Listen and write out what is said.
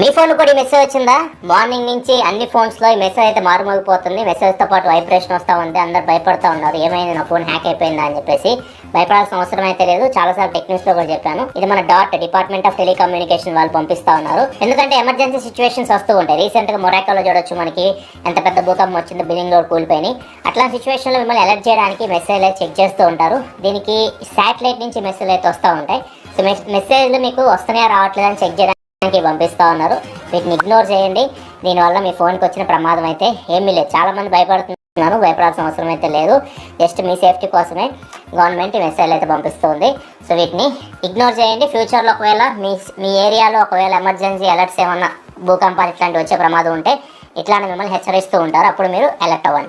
మీ phone కూడా ఈ message వచ్చిందా? మార్నింగ్ నుంచి అన్ని ఫోన్స్ లో ఈ మెసేజ్ అయితే మారుమోగిపోతుంది. మెసేజ్ తో పాటు వైబ్రేషన్ వస్తూ ఉంది. అందరు భయపడుతూ ఉన్నారు, ఏమైంది నా ఫోన్ హ్యాక్ అయిపోయిందా అని చెప్పేసి. భయపడాల్సిన అవసరం అయితే లేదు. చాలాసార్లు టెక్నిక్స్ లో కూడా చెప్పాను. ఇది మన డిపార్ట్మెంట్ ఆఫ్ టెలికమ్యూనికేషన్ వాళ్ళు పంపిస్తా ఉన్నారు. ఎందుకంటే ఎమర్జెన్సీ సిచ్యువేషన్స్ వస్తూ ఉంటాయి. రీసెంట్ గా మొరాకోలో చూడొచ్చు, మనకి ఎంత పెద్ద భూకంపం వచ్చిందో, బిల్డింగ్ రోడ్ కూలిపోయి. అట్లాంటి సిచ్యువేషన్ లో మిమ్మల్ని అలర్ట్ చేయడానికి మెసేజ్ అయితే చెక్ చేస్తూ ఉంటారు. దీనికి శాటిలైట్ నుంచి మెసేజ్ అయితే వస్తూ ఉంటాయి. సో మెసేజ్లు మీకు వస్తున్నాయా రావట్లేదని చెక్ చేయడానికి పంపిస్తూ ఉన్నారు. వీటిని ఇగ్నోర్ చేయండి. దీనివల్ల మీ ఫోన్కి వచ్చిన ప్రమాదం అయితే ఏమీ లేదు. చాలా మంది భయపడుతున్నారు, భయపడాల్సిన అవసరం అయితే లేదు. జస్ట్ మీ సేఫ్టీ కోసమే గవర్నమెంట్ మెసేజ్ అయితే పంపిస్తుంది. సో వీటిని ఇగ్నోర్ చేయండి. ఫ్యూచర్లో ఒకవేళ మీ ఏరియాలో ఒకవేళ ఎమర్జెన్సీ అలర్ట్స్ ఏమన్నా భూకంపాలు ఇట్లాంటివి వచ్చే ప్రమాదం ఉంటే ఇట్లానే మిమ్మల్ని హెచ్చరిస్తూ ఉంటారు. అప్పుడు మీరు అలర్ట్ అవ్వండి.